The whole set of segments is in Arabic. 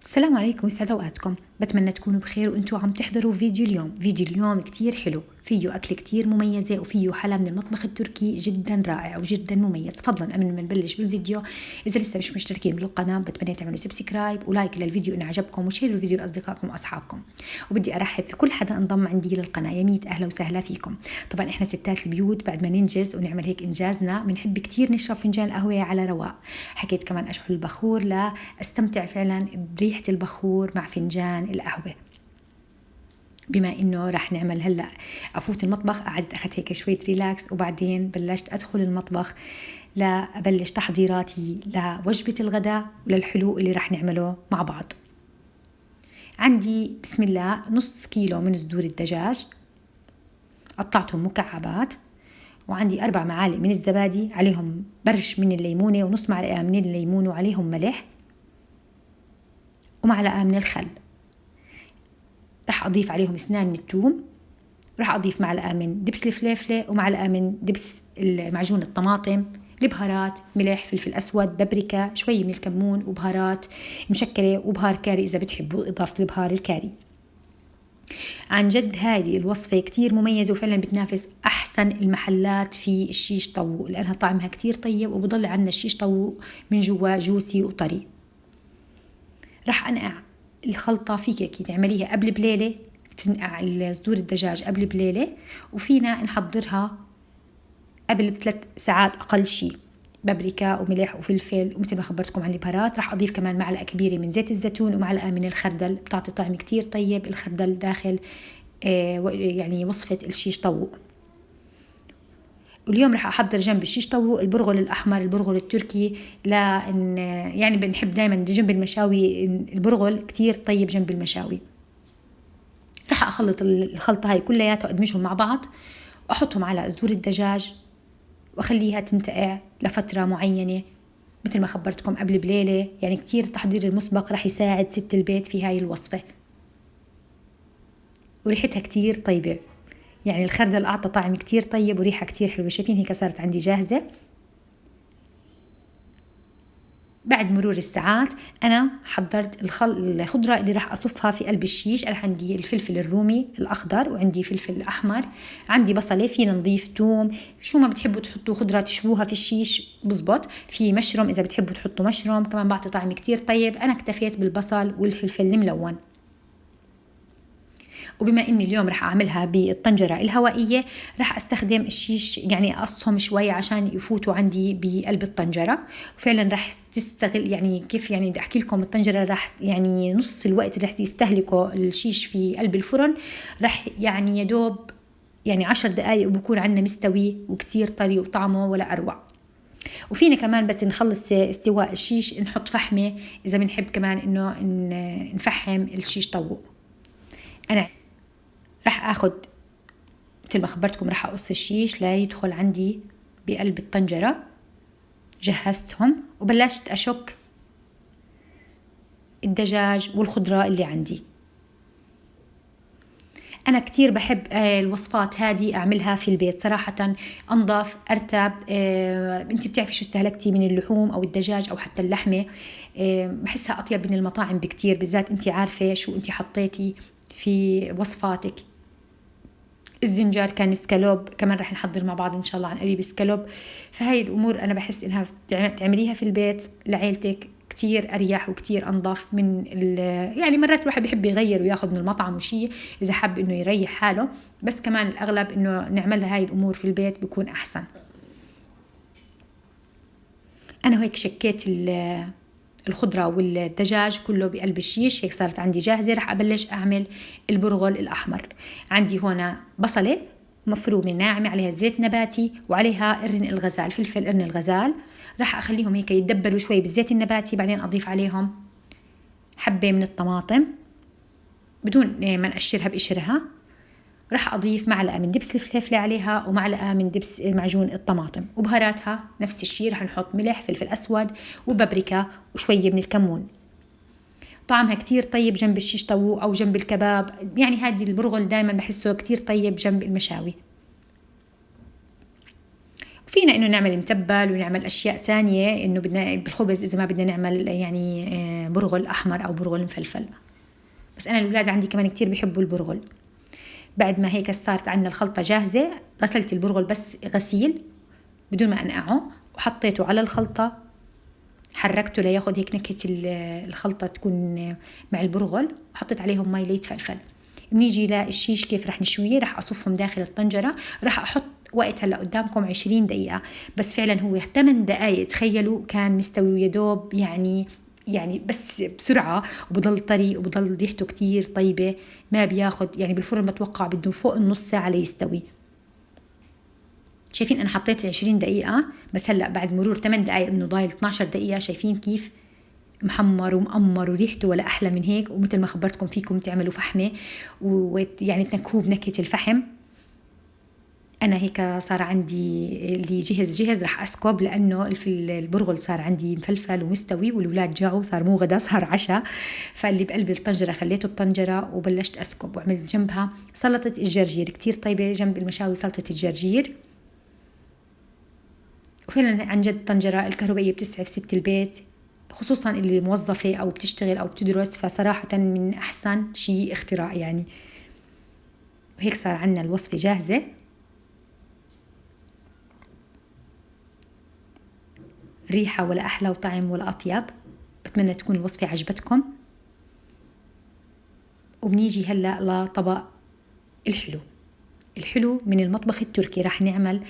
السلام عليكم، يسعد اوقاتكم. بتمنى تكونوا بخير وانتم عم تحضروا فيديو اليوم كتير حلو، فيه اكل كتير مميزه وفيه حلا من المطبخ التركي جدا رائع وجدا مميز. فضلا قبل ما نبلش بالفيديو، اذا لسه مش مشتركين بالقناه بتمنى تعملوا سبسكرايب ولايك للفيديو ان عجبكم، وشيروا الفيديو لاصدقائكم واصحابكم. وبدي ارحب في كل حدا انضم عندي للقناه، يا ميت اهلا وسهلا فيكم. طبعا احنا ستات البيوت بعد ما ننجز ونعمل هيك انجازنا بنحب كتير نشرب فنجان قهوه على رواق. حكيت كمان اشعل البخور لاستمتع فعلا بريحه البخور مع فنجان القهوه. بما انه رح نعمل هلا افوت المطبخ، قعدت اخذت هيك شويه ريلاكس وبعدين بلشت ادخل المطبخ لابلش تحضيراتي لوجبه الغداء وللحلو اللي رح نعمله مع بعض. عندي بسم الله نص كيلو من صدور الدجاج، قطعتهم مكعبات، وعندي 4 معالق من الزبادي، عليهم برش من الليمونه ونص معلقه من الليمون، وعليهم ملح ومعلقه من الخل. رح أضيف عليهم اسنان من الثوم، رح أضيف معلقة من دبس الفليفلة ومعلقة من دبس معجون الطماطم، البهارات ملح فلفل أسود بابريكا، شوي من الكمون وبهارات مشكلة وبهار كاري إذا بتحبوا إضافة البهار الكاري. عن جد هذه الوصفة كتير مميزة وفعلا بتنافس أحسن المحلات في الشيش طاووق، لأنها طعمها كتير طيب وبضل عنا الشيش طاووق من جوا جوسي وطري. رح أنقع الخلطة، فيك تعمليها قبل بليلة، تنقع صدور الدجاج قبل بليلة، وفينا نحضرها قبل ب3 ساعات أقل شيء. بابريكا وملح وفلفل، ومثل ما خبرتكم عن البهارات رح أضيف كمان معلقة كبيرة من زيت الزيتون ومعلقة من الخردل، بتعطي طعم كتير طيب الخردل داخل يعني وصفة الشيش طاووق. واليوم رح أحضر جنب الشيش طاووق البرغل الأحمر، البرغل التركي، لأن يعني بنحب دايما جنب المشاوي البرغل كتير طيب جنب المشاوي. رح أخلط الخلطة هاي كلياتها وأدمجهم مع بعض وأحطهم على صدور الدجاج وأخليها تنتقع لفترة معينة مثل ما خبرتكم قبل بليلة. يعني كتير التحضير المسبق رح يساعد ست البيت في هاي الوصفة، وريحتها كتير طيبة. يعني الخردل أعطى طعم كتير طيب وريحة كتير حلوة. شايفين هيك صارت عندي جاهزة. بعد مرور الساعات أنا حضرت الخضرة اللي راح أصفها في قلب الشيش. أنا عندي الفلفل الرومي الأخضر، وعندي فلفل أحمر، عندي بصلة، فينا نضيف توم، شو ما بتحبوا تحطوا خضرة تشووها في الشيش بزبط، في مشروم إذا بتحبوا تحطوا مشروم كمان بعطي طعم كتير طيب. أنا اكتفيت بالبصل والفلفل الملون. وبما اني اليوم رح اعملها بالطنجرة الهوائية، رح استخدم الشيش يعني اقصهم شوي عشان يفوتوا عندي بقلب الطنجرة. وفعلا رح تستغل، يعني كيف يعني بدي احكي لكم، الطنجرة رح يعني نص الوقت اللي رح يستهلكه الشيش في قلب الفرن رح يعني يدوب يعني 10 دقايق وبكون عنا مستوي وكتير طري وطعمه ولا اروع. وفينا كمان بس نخلص استواء الشيش نحط فحمة اذا بنحب كمان انه نفحم الشيش طاووق. انا رح اخد مثل ما خبرتكم، رح اقص الشيش لا يدخل عندي بقلب الطنجرة. جهزتهم وبلشت اشك الدجاج والخضرة اللي عندي. أنا كتير بحب الوصفات هذه أعملها في البيت صراحة، أنظف أرتب. أنت بتعرفي شو استهلكتي من اللحوم أو الدجاج أو حتى اللحمة، بحسها أطيب من المطاعم بكتير، بالذات أنت عارفة شو أنت حطيتي في وصفاتك. الزنجر كان سكالوب، كمان رح نحضر مع بعض إن شاء الله عن قريب سكالوب. فهاي الأمور أنا بحس إنها تعمليها في البيت لعيلتك كتير أريح وكتير أنظف من يعني مرات الواحد بيحب يغير وياخد من المطعم وشي إذا حب إنه يريح حاله، بس كمان الأغلب إنه نعملها هاي الأمور في البيت بيكون أحسن. أنا هيك شكيت الخضرة والدجاج كله بقلب الشيش، هيك صارت عندي جاهزة. رح أبلش أعمل البرغل الأحمر. عندي هنا بصلة مفرومة ناعمة، عليها زيت نباتي وعليها قرن الغزال، فلفل قرن الغزال. رح أخليهم هيك يتدبلوا شوي بالزيت النباتي، بعدين أضيف عليهم حبة من الطماطم بدون ما نقشرها بقشرها. رح أضيف معلقة من دبس الفلفلة عليها ومعلقة من دبس معجون الطماطم، وبهاراتها نفس الشيء، رح نحط ملح فلفل أسود وبابريكا وشوية من الكمون. طعمها كتير طيب جنب الشيش طاووق أو جنب الكباب. يعني هذه البرغل دايما بحسه كتير طيب جنب المشاوي. وفينا انه نعمل متبل ونعمل اشياء تانية، انه بدنا بالخبز اذا ما بدنا نعمل يعني برغل احمر او برغل مفلفل. بس انا الاولاد عندي كمان كتير بيحبوا البرغل. بعد ما هيك صارت عندنا الخلطة جاهزة، غسلت البرغل بس غسيل بدون ما انقعه، وحطيته على الخلطة، حركته لياخد هيك نكهة الخلطة تكون مع البرغل، وحطيت عليهم مي ليتفلفل. بنيجي للشيش كيف رح نشويه، رح أصفهم داخل الطنجرة، رح أحط وقت هلا قدامكم 20 دقيقة، بس فعلا هو 8 دقايق تخيلوا كان مستوي ويدوب، يعني بس بسرعة، وبضل طري وبضل ريحته كتير طيبة، ما بياخد يعني بالفرن بتوقع بده فوق النص ساعة ليستوي. شايفين أنا حطيت 20 دقيقة، بس هلأ بعد مرور 8 دقايق إنه ضايل 12 دقيقة، شايفين كيف محمر ومقمر وريحته ولا أحلى من هيك. ومثل ما خبرتكم فيكم تعملوا فحمة ويعني تنكهوه بنكهة الفحم. أنا هيك صار عندي اللي جهز رح أسكب، لأنه البرغل صار عندي مفلفل ومستوي، والولاد جاعوا، صار مو غدا صار عشاء. فاللي بقلب الطنجرة خليته بطنجرة وبلشت أسكب، وعملت جنبها سلطة الجرجير كتير طيبة جنب المشاوي سلطة الجرجير. وفعلا عن جد الطنجرة الكهربائية بتسعف ست البيت، خصوصا اللي موظفة أو بتشتغل أو بتدرس، فصراحة من أحسن شيء اختراع يعني. وهيك صار عنا الوصفة جاهزة. ريحة ولا أحلى وطعم ولا أطيب. بتمنى تكون الوصفة عجبتكم. وبنيجي هلأ لطبق الحلو من المطبخ التركي. راح نعمل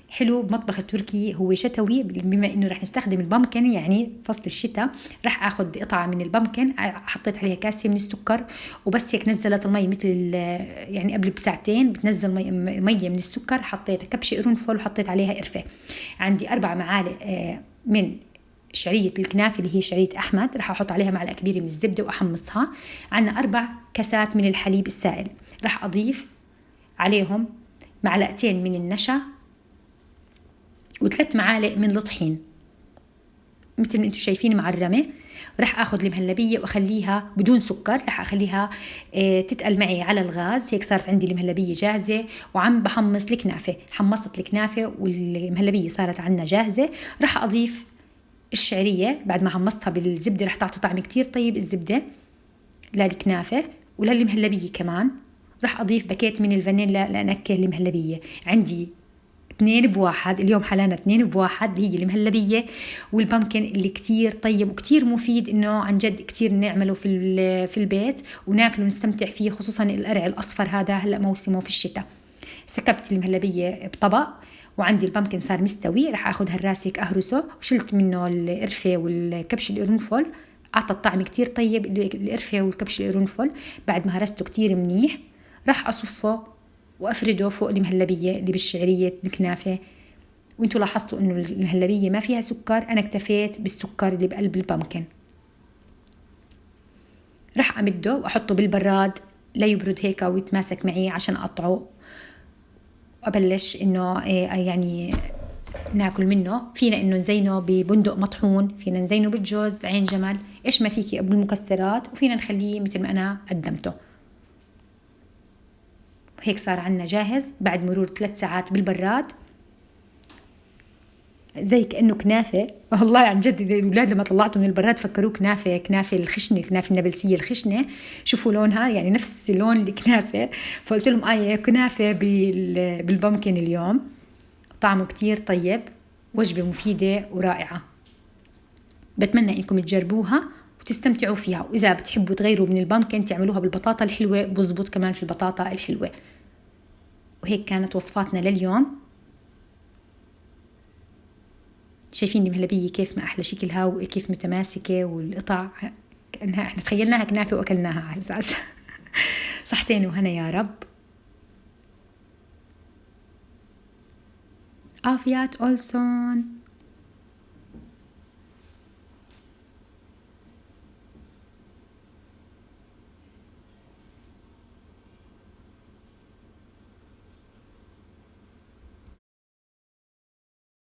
حلو بمطبخ التركي، هو شتوي بما انه راح نستخدم البامكن، يعني فصل الشتاء. راح اخذ قطعه من البامكن، حطيت عليها كاسه من السكر، وبس هيك نزلت المي مثل يعني قبل بساعتين بتنزل ميه من السكر. حطيت كبشه قرنفل وحطيت عليها قرفه. عندي 4 معالق من شعرية الكنافة اللي هي شعرية أحمد، راح أحط عليها معلقة كبيرة من الزبدة وأحمصها. عنا 4 كاسات من الحليب السائل، راح أضيف عليهم معلقتين من النشا و3 معالق من الطحين مثل ما انتم شايفين معرمة. رح اخذ المهلبية واخليها بدون سكر، رح اخليها تتقل معي على الغاز. هيك صارت عندي المهلبية جاهزة، وعم بحمص الكنافة. حمصت الكنافة والمهلبية صارت عنا جاهزة. رح اضيف الشعرية بعد ما حمصتها بالزبدة، رح تعطي طعم كتير طيب الزبدة للكنافة وللمهلبية كمان. رح أضيف باكيت من الفانيلا لأنكه المهلبية. عندي 2 بواحد اليوم، حلانا 2 بواحد، اللي هي المهلبية والبامكن اللي كتير طيب وكتير مفيد، إنه عن جد كتير نعمله في البيت وناكله ونستمتع فيه، خصوصا القرع الأصفر هذا هلأ موسمه في الشتاء. سكبت المهلبية بطبق، وعندي البامكن صار مستوي. رح أخذ هالراس هيك أهرسه، وشلت منه القرفة والكبش القرنفل، أعطى الطعم كتير طيب القرفة والكبش القرنفل. بعد ما هرسته كتير منيح، رح أصفه وأفرده فوق المهلبية اللي بالشعرية الكنافة. وانتوا لاحظتوا إنه المهلبية ما فيها سكر، أنا اكتفيت بالسكر اللي بقلب البامكن. رح أمده وأحطه بالبراد ليبرد هيك ويتماسك معي عشان أقطعه، وأبلش إنه يعني ناكل منه. فينا إنه نزينه ببندق مطحون، فينا نزينه بالجوز عين جمل، إيش ما فيكي بالمكسرات، وفينا نخليه مثل ما أنا قدمته. وهيك صار عنا جاهز بعد مرور 3 ساعات بالبراد، زي كأنه كنافة. والله عن جد الأولاد لما طلعته من البراد فكروه كنافة الخشنة، الكنافة النابلسية الخشنة. شوفوا لونها يعني نفس لون الكنافة. فقلت لهم كنافة بالبامكن اليوم. طعمه كتير طيب، وجبة مفيدة ورائعة. بتمنى إنكم تجربوها وتستمتعوا فيها. وإذا بتحبوا تغيروا من البامكن تعملوها بالبطاطا الحلوة، بزبط كمان في البطاطا الحلوة. وهيك كانت وصفاتنا لليوم. شايفين المهلبية كيف ما أحلى شكلها وكيف متماسكة، والقطع كأنها إحنا تخيلناها كنافة وأكلناها على أساس. صحتين وهنا يا رب. آفيات أولسون.